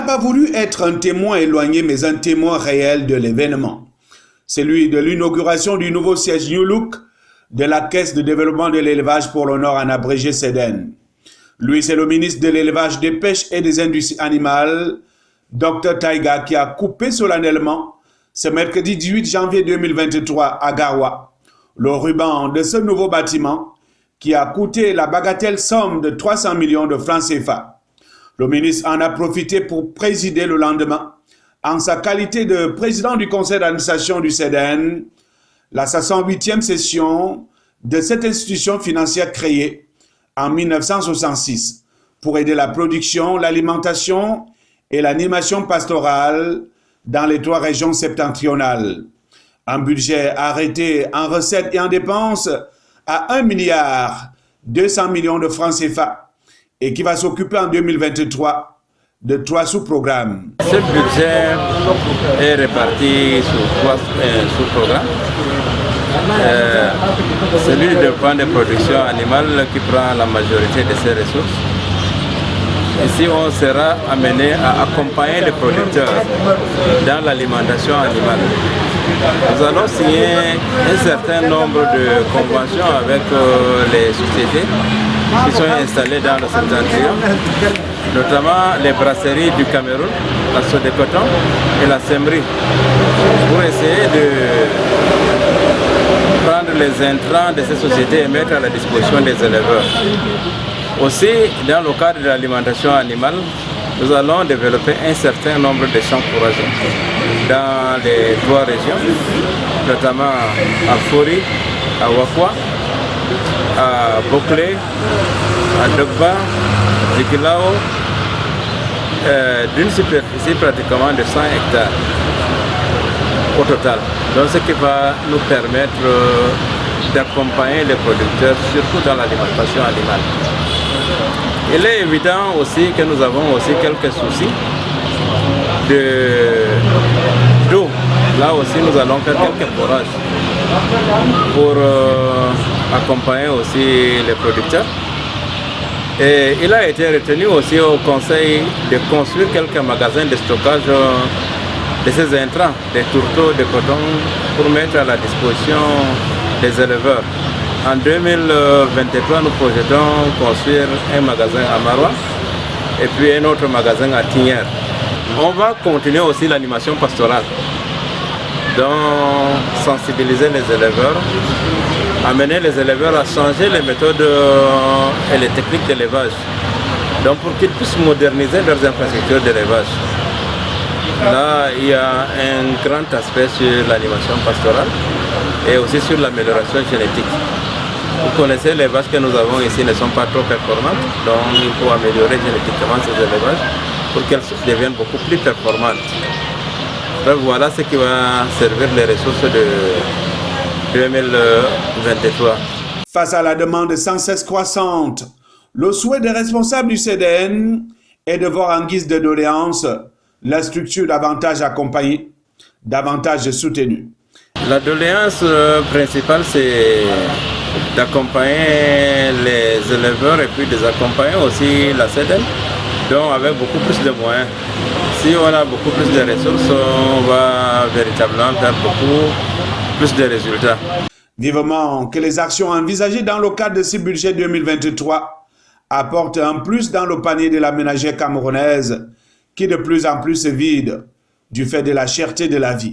pas voulu être un témoin éloigné, mais un témoin réel de l'événement. Celui de l'inauguration du nouveau siège New Look de la Caisse de développement de l'élevage pour le Nord, en abrégé CEDEN. Lui, c'est le ministre de l'élevage, des pêches et des industries animales, Dr Taiga, qui a coupé solennellement ce mercredi 18 janvier 2023 à Garoua le ruban de ce nouveau bâtiment qui a coûté la bagatelle somme de 300 millions de francs CFA. Le ministre en a profité pour présider le lendemain, en sa qualité de président du conseil d'administration du CEDEN, la 68e session de cette institution financière créée en 1966 pour aider la production, l'alimentation et l'animation pastorale dans les 3 régions septentrionales. Un budget arrêté en recettes et en dépenses à 1 milliard 200 millions de francs CFA et qui va s'occuper en 2023 de 3 sous-programmes. Ce budget est réparti sur 3 sous-programmes. Celui de plan de production animale qui prend la majorité de ses ressources. Ici, on sera amené à accompagner les producteurs dans l'alimentation animale. Nous allons signer un certain nombre de conventions avec les sociétés qui sont installées dans le septentrion, notamment les brasseries du Cameroun, la Sodécoton et la Semri, pour essayer de prendre les intrants de ces sociétés et mettre à la disposition des éleveurs. Aussi, dans le cadre de l'alimentation animale, nous allons développer un certain nombre de champs fourragers dans les 3 régions, notamment à Fori, à Wafwa, à Boclé, à Dogba, à Dikilao, d'une superficie pratiquement de 100 hectares au total. Donc ce qui va nous permettre d'accompagner les producteurs, surtout dans l'alimentation animale. Il est évident aussi que nous avons aussi quelques soucis d'eau. Là aussi nous allons faire quelques forages pour accompagner aussi les producteurs. Et il a été retenu aussi au conseil de construire quelques magasins de stockage de ces intrants, des tourteaux de coton, pour mettre à la disposition des éleveurs. En 2023, nous projetons construire un magasin à Maroua et puis un autre magasin à Tignière. On va continuer aussi l'animation pastorale, donc sensibiliser les éleveurs, amener les éleveurs à changer les méthodes et les techniques d'élevage, donc pour qu'ils puissent moderniser leurs infrastructures d'élevage. Là, il y a un grand aspect sur l'animation pastorale et aussi sur l'amélioration génétique. Vous connaissez, les vaches que nous avons ici ne sont pas trop performantes, donc il faut améliorer génétiquement ces élevages pour qu'elles deviennent beaucoup plus performantes. Donc voilà ce qui va servir les ressources de 2023. Face à la demande sans cesse croissante, le souhait des responsables du CEDEN est de voir en guise de doléance la structure davantage accompagnée, davantage soutenue. La doléance principale, c'est d'accompagner les éleveurs et puis de accompagner aussi la CEDEN, donc avec beaucoup plus de moyens. Si on a beaucoup plus de ressources, on va véritablement faire beaucoup plus de résultats. Vivement que les actions envisagées dans le cadre de ce budget 2023 apportent un plus dans le panier de la ménagère camerounaise qui de plus en plus se vide du fait de la cherté de la vie.